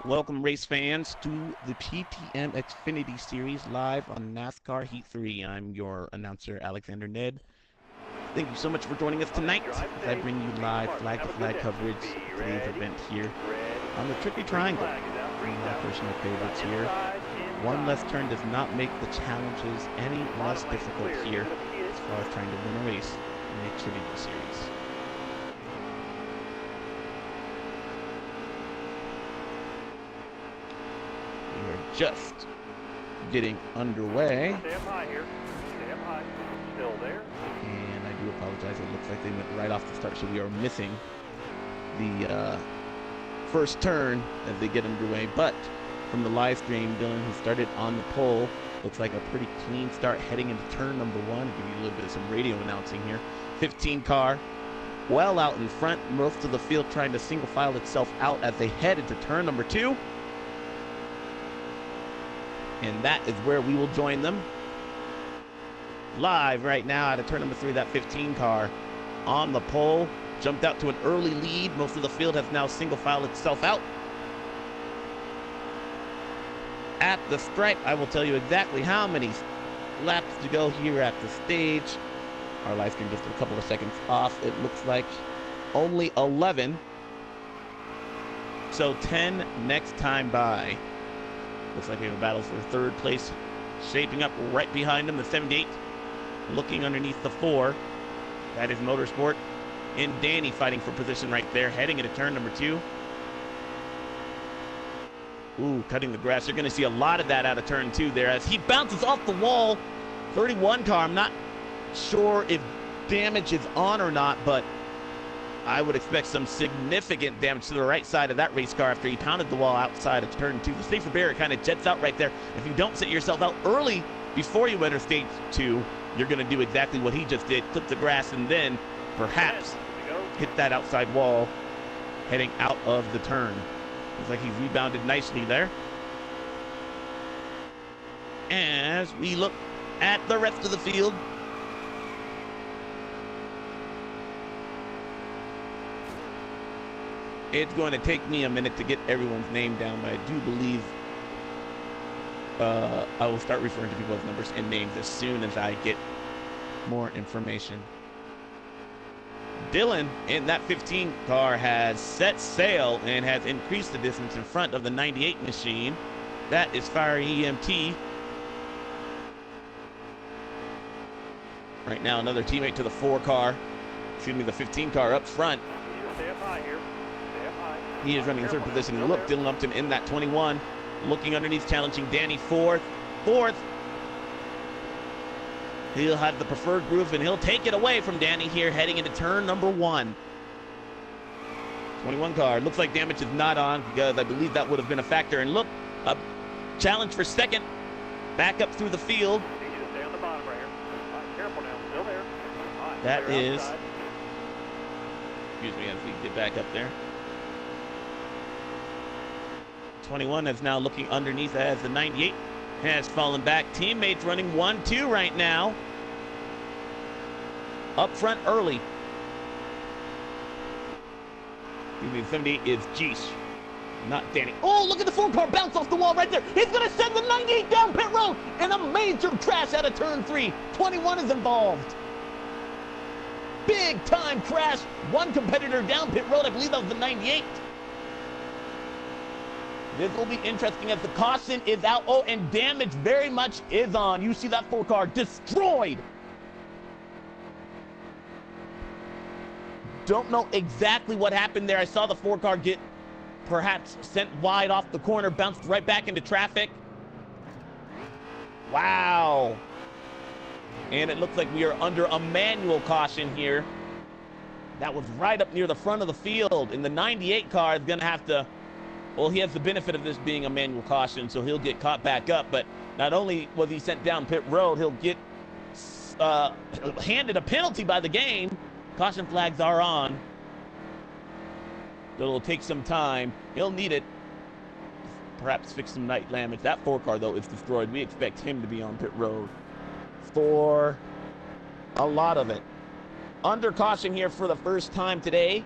Welcome, race fans, to the PTM Xfinity Series live on NASCAR Heat 3. I'm your announcer, Alexander Ned. Thank you so much for joining us tonight as I bring you live flag-to-flag coverage of today's event here on the Tricky Triangle. One of my personal favorites here. One less turn does not make the challenges any less difficult here as far as trying to win a race in the Xfinity Series. We are just getting underway. Stand high here. Stand high. Still there. And I do apologize. It looks like they went right off the start, so we are missing the first turn as they get underway. But from the live stream, Dylan, who started on the pole, looks like a pretty clean start heading into turn number one. I'll give you a little bit of some radio announcing here. 15 car, well out in front. Most of the field trying to single file itself out as they head into turn number two. And that is where we will join them. Live right now out of turn number three, that 15 car on the pole. Jumped out to an early lead. Most of the field has now single filed itself out. At the stripe, I will tell you exactly how many laps to go here at the stage. Our live stream just a couple of seconds off. It looks like only 11. So 10 next time by. Looks like we have a battle for third place shaping up right behind him, the 78. Looking underneath the 4. That is Motorsport. And Danny fighting for position right there, heading into turn number 2. Ooh, cutting the grass. You're going to see a lot of that out of turn 2 there as he bounces off the wall. 31 car, I'm not sure if damage is on or not, but I would expect some significant damage to the right side of that race car after he pounded the wall outside of turn 2. The safer barrier kind of jets out right there. If you don't set yourself out early before you enter stage 2, you're going to do exactly what he just did, clip the grass, and then perhaps hit that outside wall heading out of the turn. Looks like he's rebounded nicely there. As we look at the rest of the field, it's going to take me a minute to get everyone's name down, but I do believe I will start referring to people's numbers and names as soon as I get more information. Dylan in that 15 car has set sail and has increased the distance in front of the 98 machine. That is Fire EMT. Right now, another teammate to the 4 car. Excuse me, the 15 car up front. Stand high here. Stand high. He is running in third position. Look, Dylan Lumpton in that 21. Looking underneath, challenging Danny fourth. He'll have the preferred groove, and he'll take it away from Danny here, heading into turn number 1. 21 car. Looks like damage is not on, because I believe that would have been a factor. And look, a challenge for second. Back up through the field. I need you to stay on the bottom right here. All right, careful now. Still there. All right, That clear is... outside. Excuse me as we get back up there. 21 is now looking underneath as the 98 has fallen back. Teammates running 1-2 right now. Up front early. The 78 is Jeesh, not Danny. Oh, look at the 4 car bounce off the wall right there. He's going to send the 98 down pit road and a major crash out of turn 3. 21 is involved. Big time crash. One competitor down pit road. I believe that was the 98. This will be interesting as the caution is out. Oh, and damage very much is on. You see that 4 car destroyed. Don't know exactly what happened there. I saw the 4 car get perhaps sent wide off the corner, bounced right back into traffic. Wow. And it looks like we are under a manual caution here. That was right up near the front of the field. And the 98 car is going to have to... Well, he has the benefit of this being a manual caution, so he'll get caught back up. But not only was he sent down pit road, he'll get handed a penalty by the game. Caution flags are on. It'll take some time. He'll need it. Perhaps fix some night damage. That 4 car, though, is destroyed. We expect him to be on pit road for a lot of it. Under caution here for the first time today.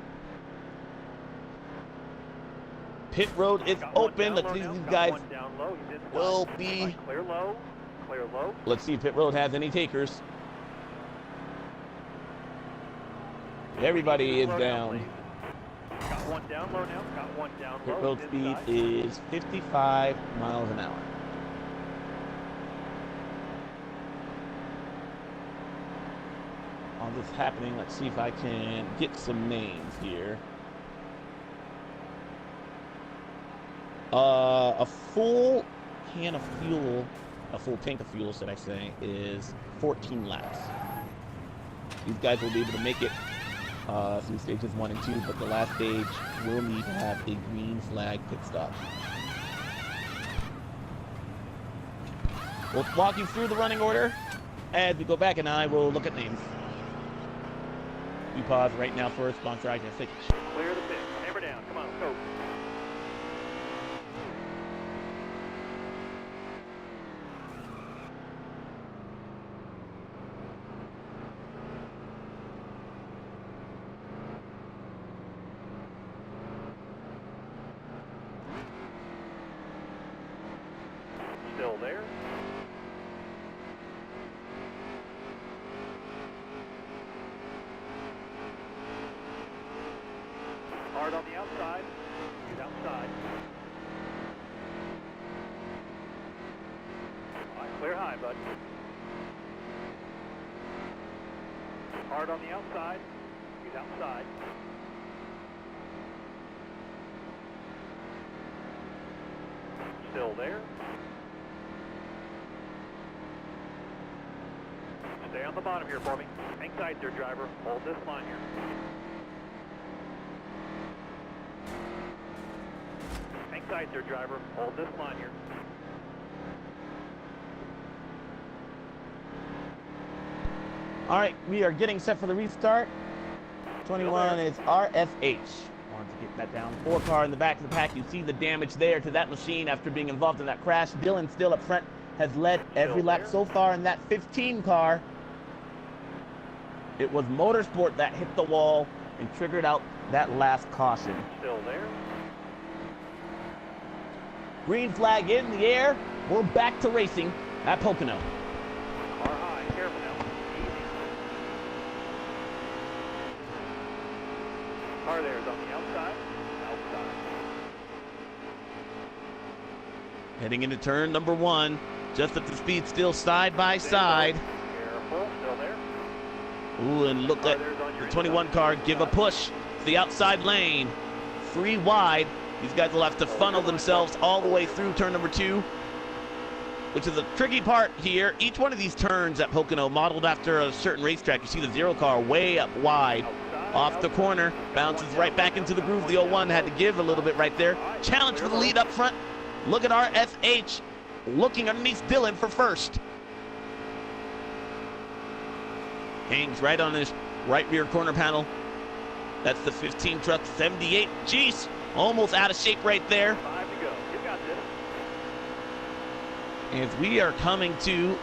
Pit road is Got one open. down Let's low see now. if these Got guys one down low. He's inside. will be. Right, clear low. Clear low. Let's see if pit road has any takers. Everybody is Slow down. please. Got one down low now. Got one down Pit low. road He's speed inside. is 55 miles an hour. All this happening, let's see if I can get some names here. A full can of fuel, a full tank of fuel, should I say, is 14 laps. These guys will be able to make it through stages 1 and 2, but the last stage will need to have a green flag pit stop. We'll walk you through the running order as we go back, and I will look at names. We pause right now for a sponsor. I can think. Clear the pit. Hammer down. Come on, go. Still there. Hard on the outside. He's outside. All right, clear high, bud. Hard on the outside. He's outside. Still there. Stay on the bottom here for me. Hang tight there, driver. Hold this line here. Hang tight there, driver. Hold this line here. All right, we are getting set for the restart. 21 is RSH. Wanted to get that down. 4 car in the back of the pack. You see the damage there to that machine after being involved in that crash. Dylan still up front has led every lap so far in that 15 car. It was Motorsport that hit the wall and triggered out that last caution. Still there. Green flag in the air. We're back to racing at Pocono. Car high. Careful now. Easy. Car there is on the outside. Outside. Heading into turn number 1. Just at the speed still side by side. Careful. Still there. Ooh, and look at the 21 car give a push to the outside lane. 3 wide. These guys will have to funnel themselves all the way through turn number 2, which is a tricky part here. Each one of these turns at Pocono modeled after a certain racetrack. You see the 0 car way up wide. Off the corner, bounces right back into the groove. The 01 had to give a little bit right there. Challenge for the lead up front. Look at RSH looking underneath Dylan for first. Hangs right on his right rear corner panel. That's the 15 truck, 78. Jeez, almost out of shape right there. 5 to go. You got this. As we are coming to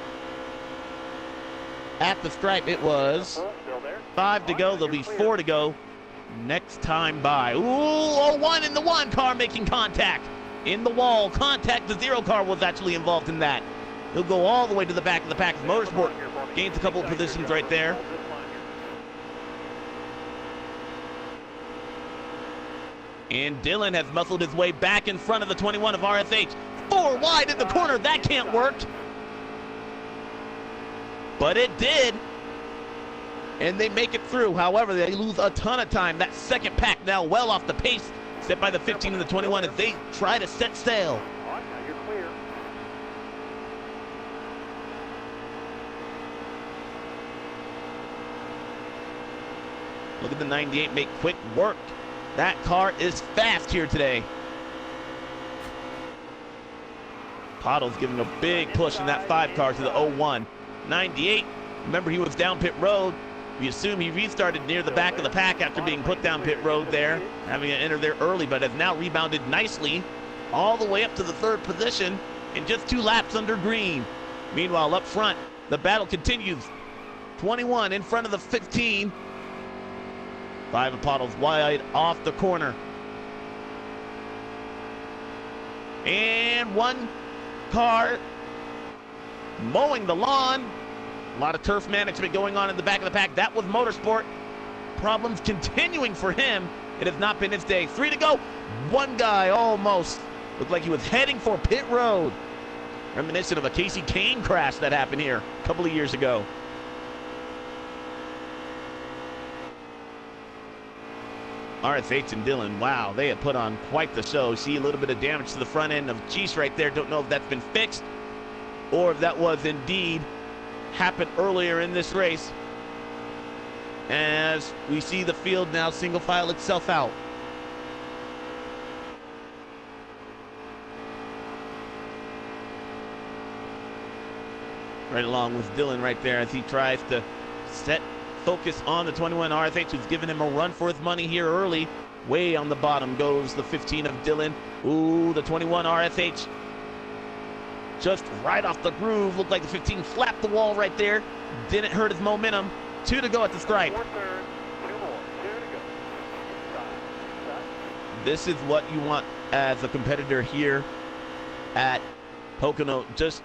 at the stripe, it was Still there. 5 to go. There'll be 4 to go next time by. Ooh, 01 in the 1 car making contact in the wall. Contact. The 0 car was actually involved in that. He'll go all the way to the back of the pack. Motorsport gains a couple of positions right there. And Dylan has muscled his way back in front of the 21 of RSH. 4 wide in the corner. That can't work. But it did. And they make it through. However, they lose a ton of time. That second pack now well off the pace set by the 15 and the 21 as they try to set sail. All right, now you're clear. Look at the 98 make quick work. That car is fast here today. Pottles giving a big push in that 5 car to the 01. 98, remember he was down pit road. We assume he restarted near the back of the pack after being put down pit road there, having to enter there early, but has now rebounded nicely all the way up to the 3rd position in just 2 laps under green. Meanwhile, up front, the battle continues. 21 in front of the 15. 5 of Pottles wide off the corner. And one car mowing the lawn. A lot of turf management going on in the back of the pack. That was Motorsport. Problems continuing for him. It has not been his day. 3 to go. One guy almost looked like he was heading for pit road. Reminiscent of a Casey Kane crash that happened here a couple of years ago. RSH and Dillon, wow, they had put on quite the show. See a little bit of damage to the front end of Cheese right there. Don't know if that's been fixed or if that was indeed happened earlier in this race. As we see the field now single file itself out. Right along with Dillon right there as he tries to set focus on the 21 RSH, who's giving him a run for his money here early. Way on the bottom goes the 15 of Dillon. Ooh, the 21 RSH just right off the groove. Looked like the 15 slapped the wall right there. Didn't hurt his momentum. 2 to go at the stripe. This is what you want as a competitor here at Pocono. Just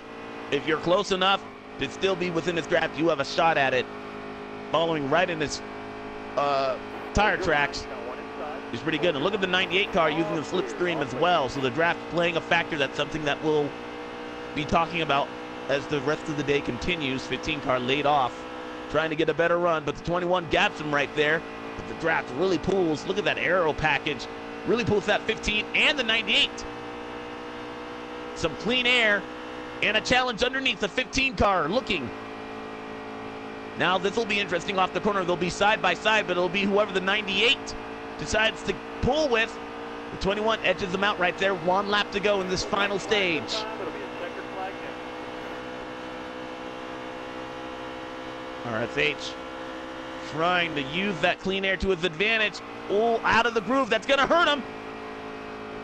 if you're close enough to still be within his grasp, you have a shot at it. Following right in his tire tracks is pretty good. And look at the 98 car using the slipstream as well. So the draft playing a factor. That's something that we'll be talking about as the rest of the day continues. 15 car laid off, trying to get a better run, but the 21 gaps him right there. But the draft really pulls. Look at that aero package. Really pulls that 15 and the 98. Some clean air and a challenge underneath the 15 car looking. Now this will be interesting off the corner. They'll be side by side, but it'll be whoever the 98 decides to pull with. The 21 edges them out right there. 1 lap to go in this final stage. RSH trying to use that clean air to his advantage. Oh, out of the groove. That's going to hurt him.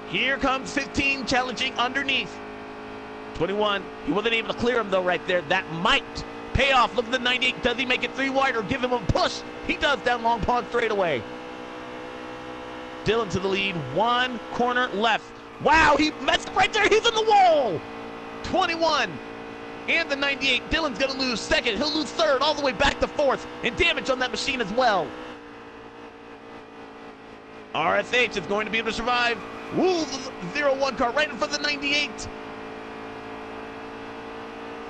Here comes 15 challenging underneath. 21, he wasn't able to clear him though right there. That might pay off. Look at the 98. Does he make it 3 wide or give him a push? He does down Long Pond straightaway. Dillon to the lead. 1 corner left. Wow, he messed right there. He's in the wall. 21 and the 98. Dillon's going to lose 2nd. He'll lose 3rd all the way back to 4th. And damage on that machine as well. RSH is going to be able to survive. Woo, the 0-1 car right in front of the 98.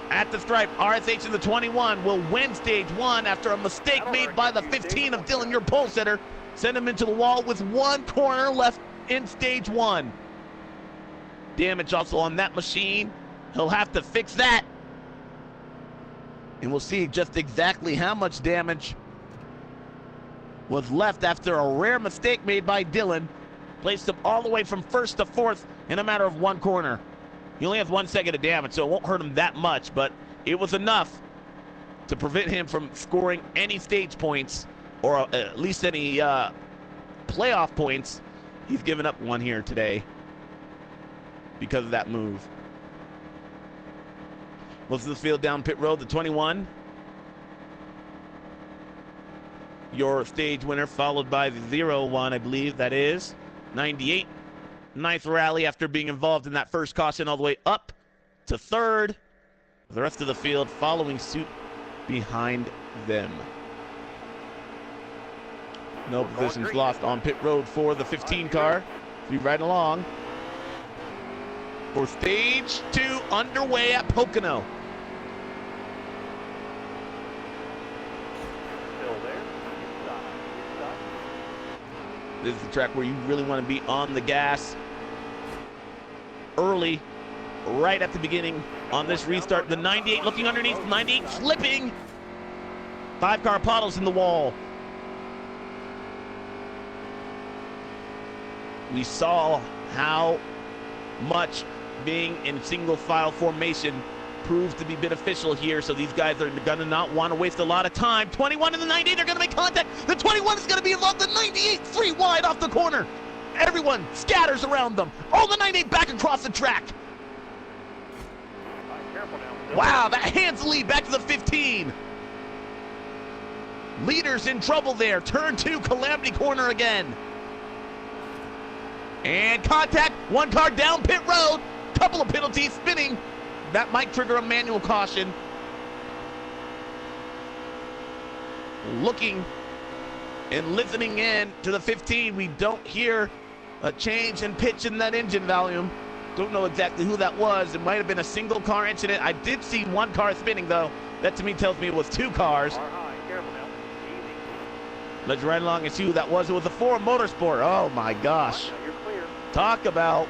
At the stripe, RSH in the 21 will win stage 1 after a mistake made by the 15 of Dillon, your pole sitter. Send him into the wall with 1 corner left in stage 1. Damage also on that machine. He'll have to fix that. And we'll see just exactly how much damage was left after a rare mistake made by Dillon. Placed him all the way from 1st to 4th in a matter of 1 corner. He only has 1 second of damage, so it won't hurt him that much, but it was enough to prevent him from scoring any stage points or at least any playoff points. He's given up 1 here today because of that move. Most of the field down pit road, the 21. Your stage winner, followed by the 0-1, I believe that is. 98. 9th rally after being involved in that first caution all the way up to 3rd. The rest of the field following suit behind them. No positions lost on pit road for the 15 car. Be right along for stage 2 underway at Pocono. This is the track where you really want to be on the gas early, right at the beginning on this restart. The 98 looking underneath, 98 slipping. 5-car Pottles in the wall. We saw how much being in single file formation proves to be beneficial here, so these guys are going to not want to waste a lot of time. 21 and the 98 are going to make contact. The 21 is going to be involved. The 98 3 wide off the corner. Everyone scatters around them. Oh, the 98 back across the track. Wow, that hands the lead back to the 15. Leaders in trouble there. Turn 2, Calamity Corner again. And contact, one car down pit road. Couple of penalties spinning. That might trigger a manual caution. Looking and listening in to the 15, we don't hear a change in pitch in that engine volume. Don't know exactly who that was. It might have been a single car incident. I did see one car spinning though. That to me tells me it was two cars. Careful now. Easy. Let's ride along and see who that was. It was a Ford Motorsport. Oh my gosh. You're clear. Talk about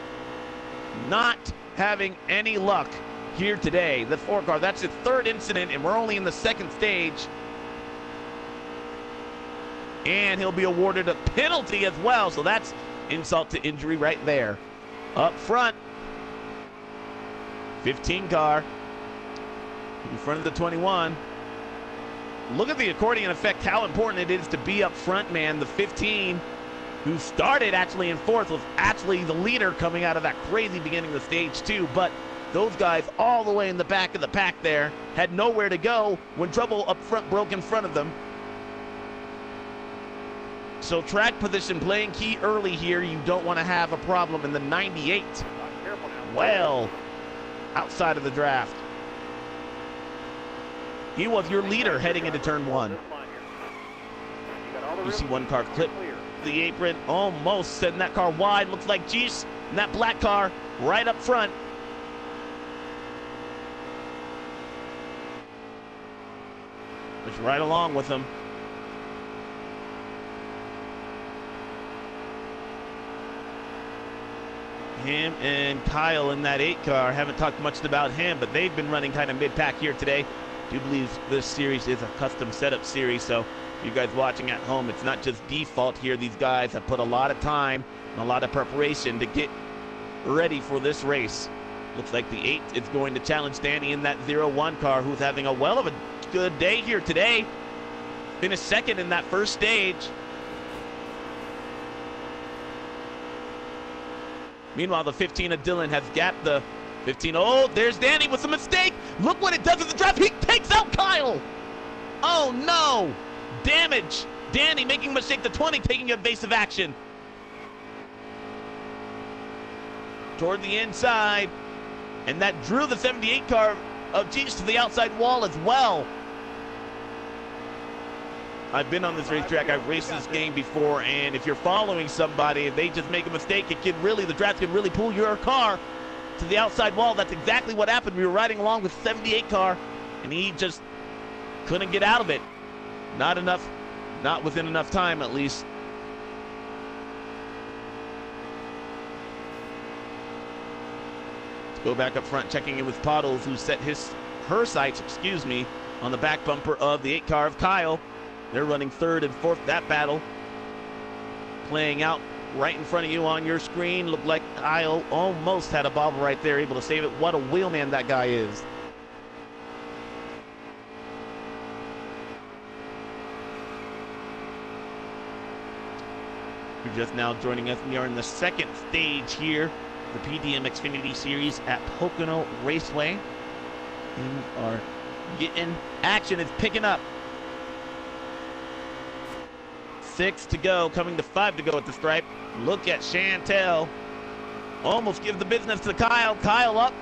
not having any luck here today. The Ford car, that's its third incident, and we're only in the second stage. And he'll be awarded a penalty as well, so that's insult to injury right there. Up front, 15 car in front of the 21. Look at the accordion effect, how important it is to be up front, man. The 15, who started actually in fourth, was actually the leader coming out of that crazy beginning of stage 2, but those guys all the way in the back of the pack there had nowhere to go when trouble up front broke in front of them. So track position playing key early here. You don't want to have a problem in the 98. Careful now. Well, outside of the draft. He was your leader heading into turn 1. You see one car clip the apron, almost sending that car wide. Looks like Jeez and that black car right up front. Just right along with him. Him and Kyle in that 8 car. Haven't talked much about him, but they've been running kind of mid-pack here today. Do believe this series is a custom setup series, so you guys watching at home, it's not just default here. These guys have put a lot of time and a lot of preparation to get ready for this race. Looks like the 8 is going to challenge Danny in that 0-1 car, who's having a well of a good day here today. Finished second in that first stage. Meanwhile, the 15 of Dylan has gapped the 15. Oh, there's Danny with a mistake. Look what it does at the draft. He takes out Kyle. Oh, no. Damage. Danny making a mistake. The 20 taking evasive action. Toward the inside. And that drew the 78 car of Jeez to the outside wall as well. I've been on this racetrack. I've raced this game before, and if you're following somebody, if they just make a mistake, it can really, the draft can really pull your car to the outside wall. That's exactly what happened. We were riding along with 78 car, and he just couldn't get out of it. Not enough, not within enough time at least. Let's go back up front, checking in with Pottles, who set her sights, on the back bumper of the 8 car of Kyle. They're running third and fourth. That battle playing out right in front of you on your screen. Looked like Kyle almost had a bobble right there, able to save it. What a wheelman that guy is. You're just now joining us. We are in the second stage here, the PTM Xfinity Series at Pocono Raceway. We are getting action. It's picking up. 6 to go, coming to 5 to go at the stripe. Look at Chantel. Almost gives the business to Kyle. Kyle up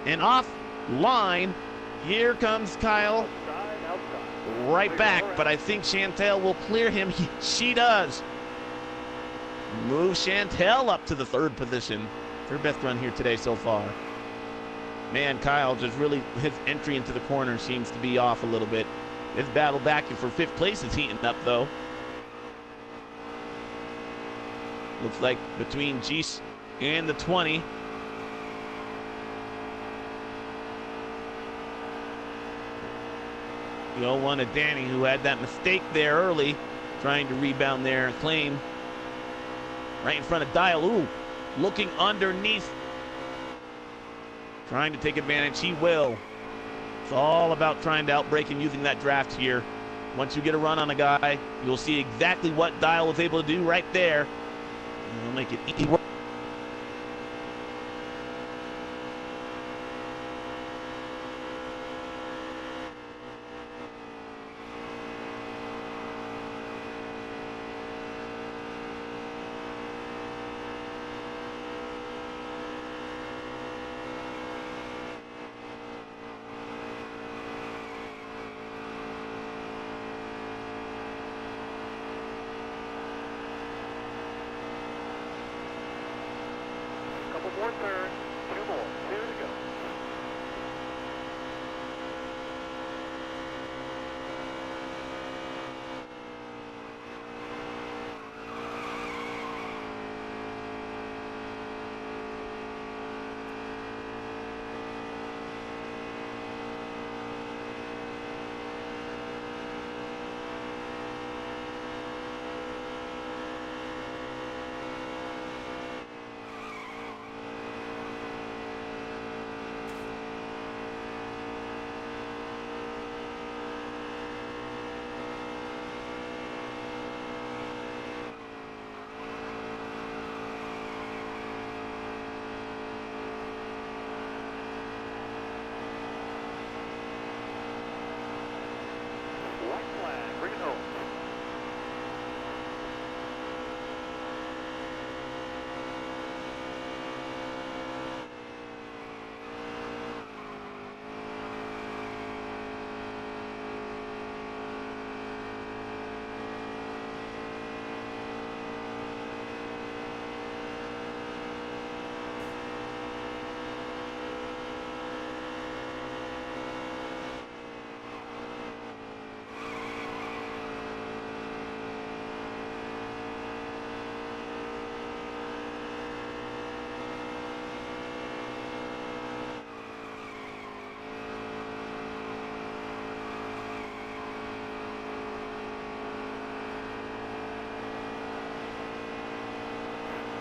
and off line. Here comes Kyle. Right back, but I think Chantel will clear him. She does. Move Chantel up to the 3rd position. Her best run here today so far. Man, Kyle just really, his entry into the corner seems to be off a little bit. This battle back for 5th place is heating up, though. Looks like between Jeez and the 20. The 0-1 of Danny, who had that mistake there early, trying to rebound there and claim right in front of Dial. Ooh, looking underneath, trying to take advantage. He will. It's all about trying to outbrake and using that draft here. Once you get a run on a guy, you'll see exactly what Dial was able to do right there. And it'll make it easy work. Couple more turns. 2 more. 2 to go. White flag. Bring it home.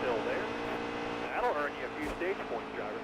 Still there. That'll earn you a few stage points, driver.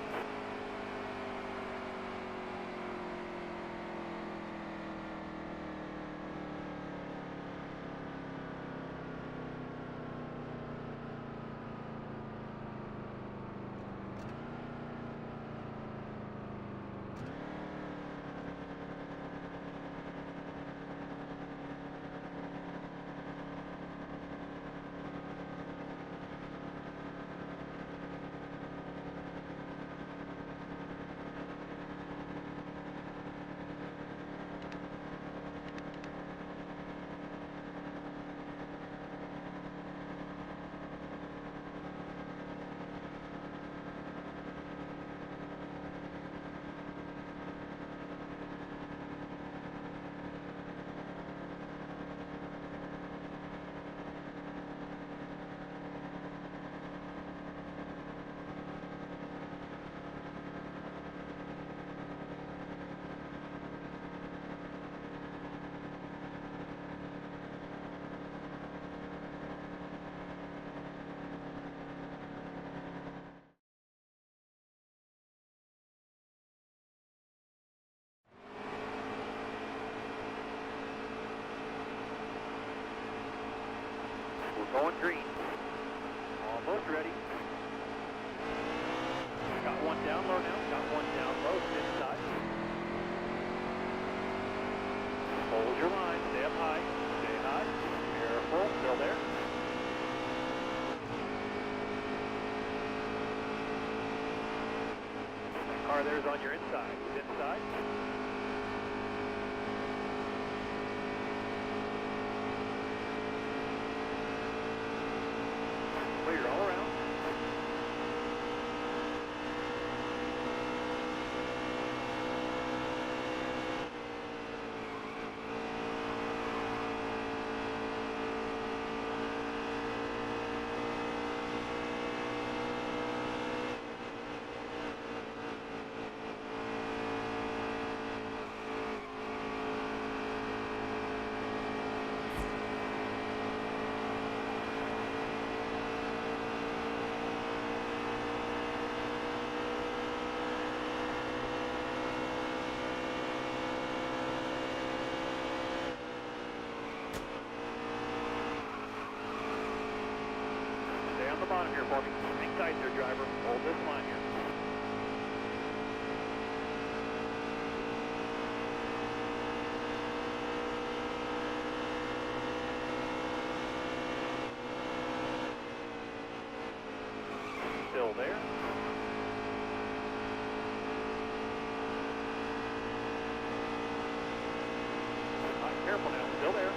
We're going green. Almost ready. Got one down low now. Got one down low. Inside. Hold your line. Stay up high. Stay high. Careful. Still there. That car there's on your inside. It's inside. Clear all around. The bottom here for me. Hang tight there, driver. Hold this line here. Still there. Careful now. Still there.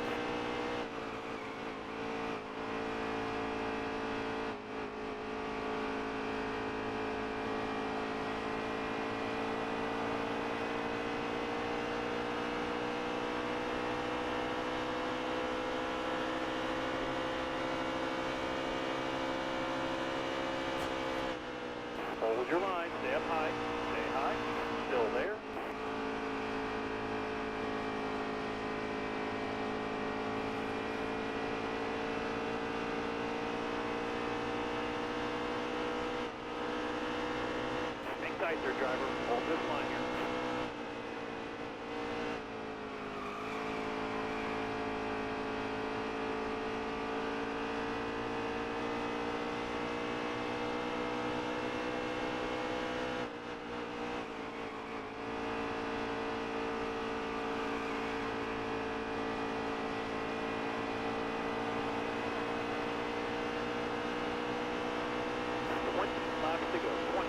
Hold your line, stay up high, stay high, still there. Hang tight there, driver, hold this line here. To go, 20.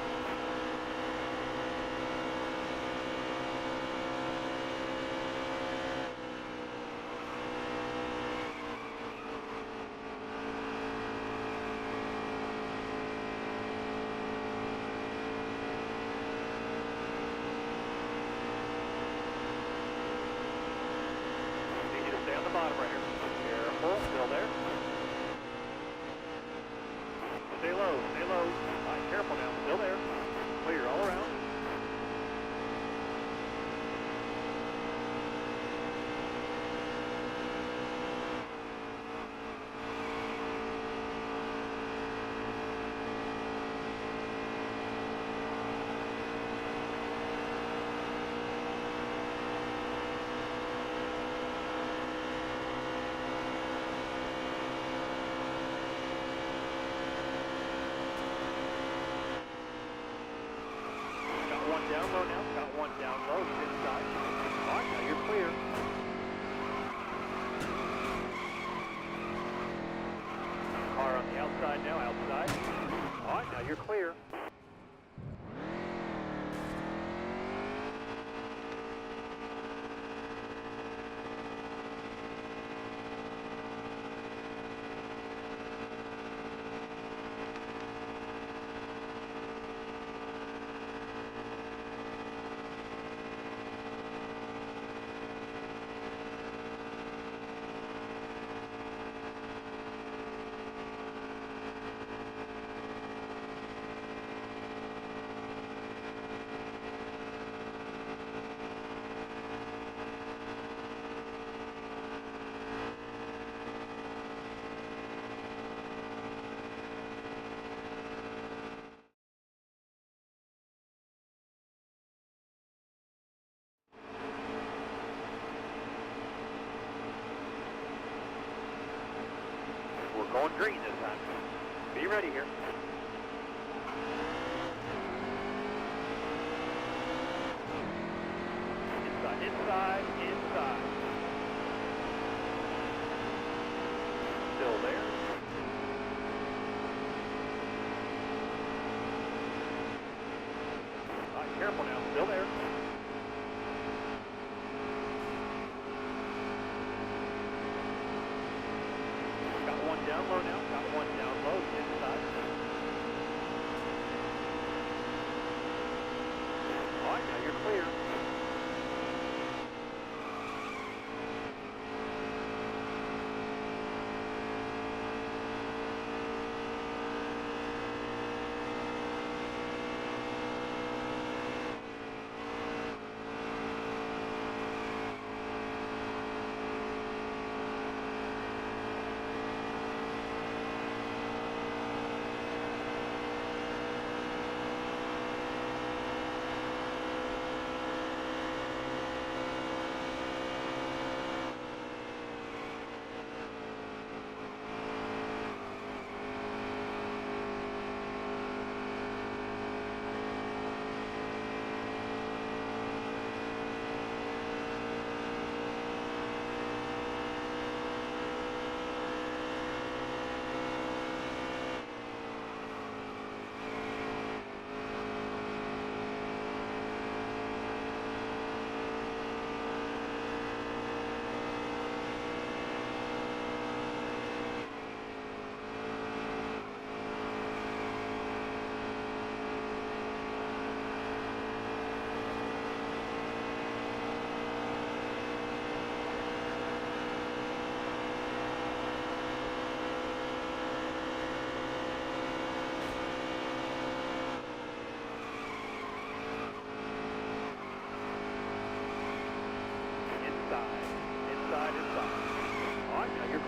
Need you to stay on the bottom right here. Careful, still there. Stay low, stay low. All right, careful now, still there. Clear all around. One down low now, got one down low, he's inside. All right, now you're clear. Car on the outside now, outside. All right, now you're clear. We're going green this time. Be ready here. Inside, inside, inside. Still there. All right, careful now, still there. Got one down low now, got one down low, inside. All right, now you're clear.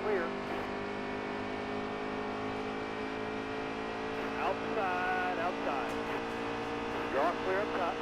clear. Outside, outside. You're all clear up top.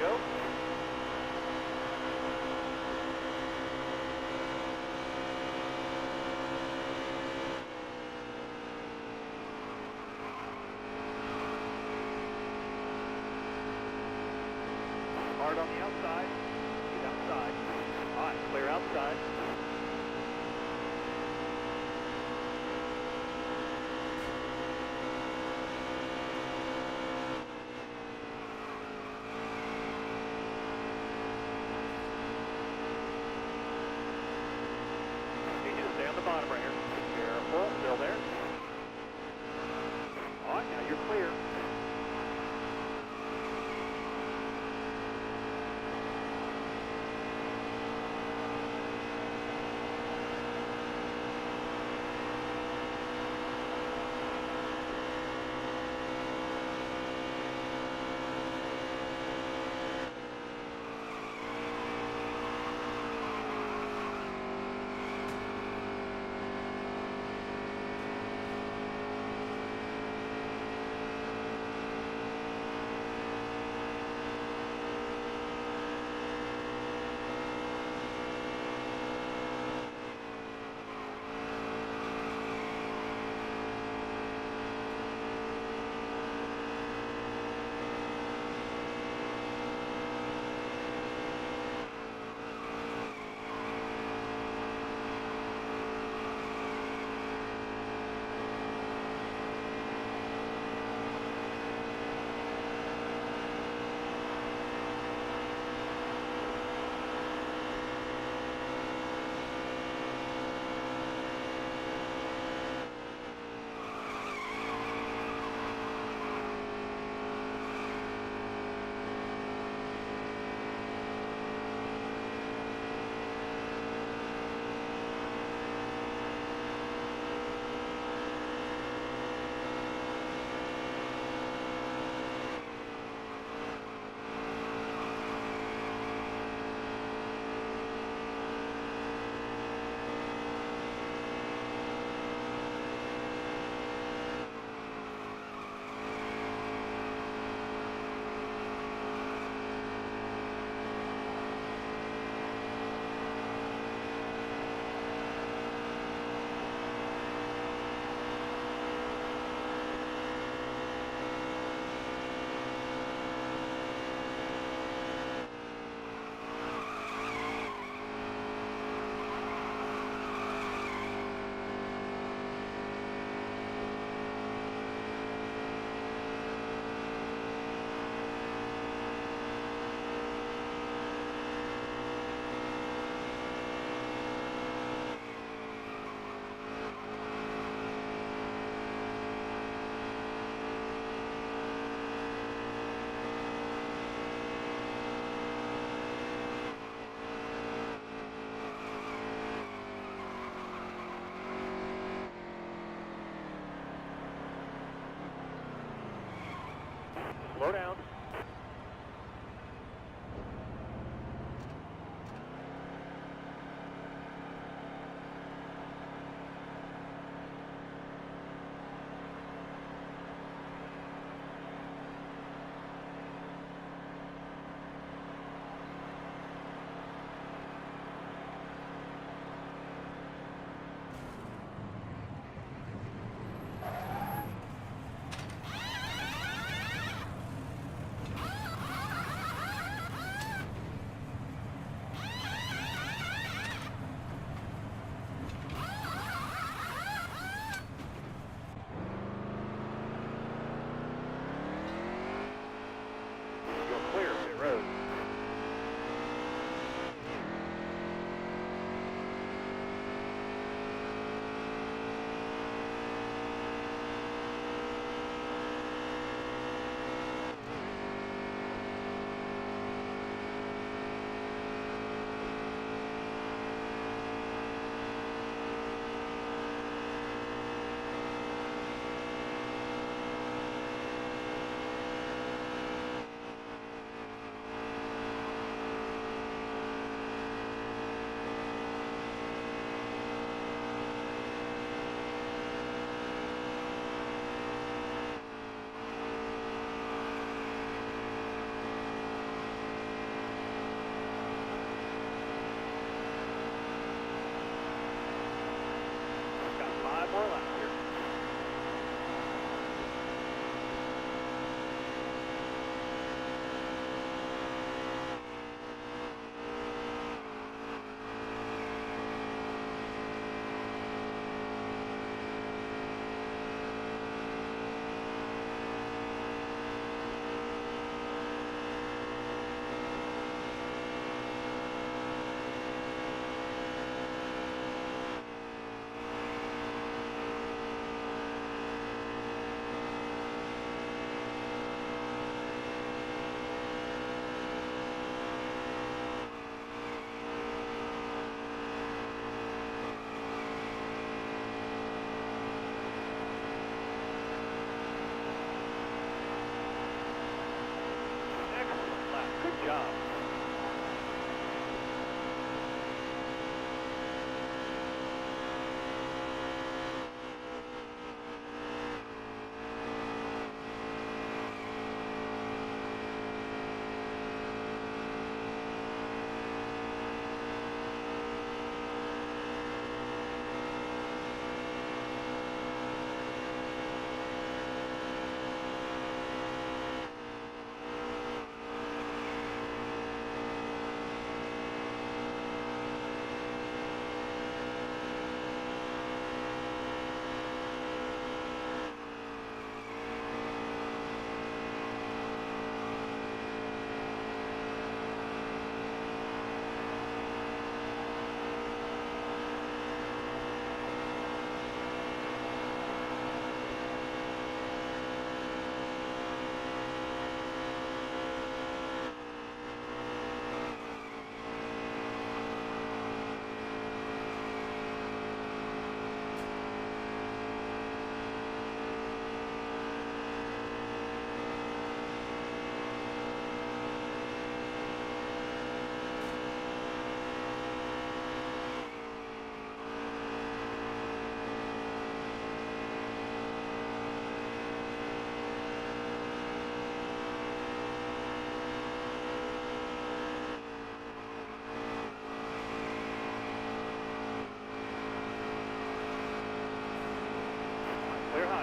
Go. Hard on the outside. Get outside. All right, clear outside. Stay on the bottom right here. Careful, still there. All right, now you're clear.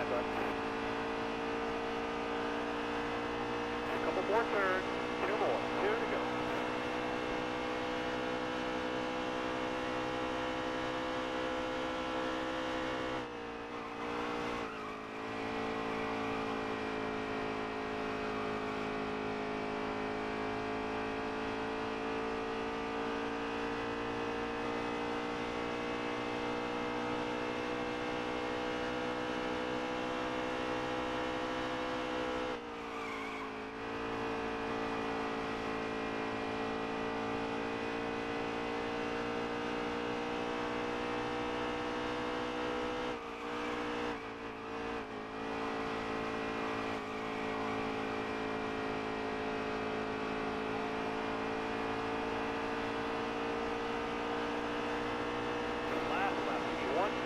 high, bud. A couple more turns. 2 more. 2 to go.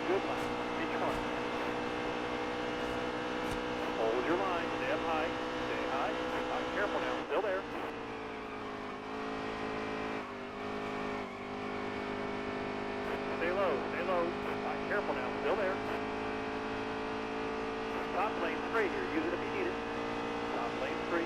Good lap. Each one. Hold your line. Stay up high. Stay high. Careful now. Still there. Stay low. Stay low. Careful now. Still there. Top lane straight here. Use it if you need it. Top lane straight.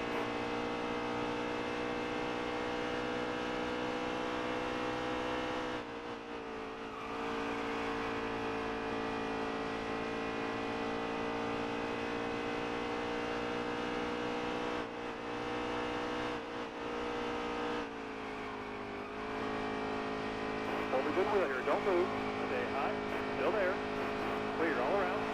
Hold a good wheel here. Don't move. Stay high. Still there. Clear all around.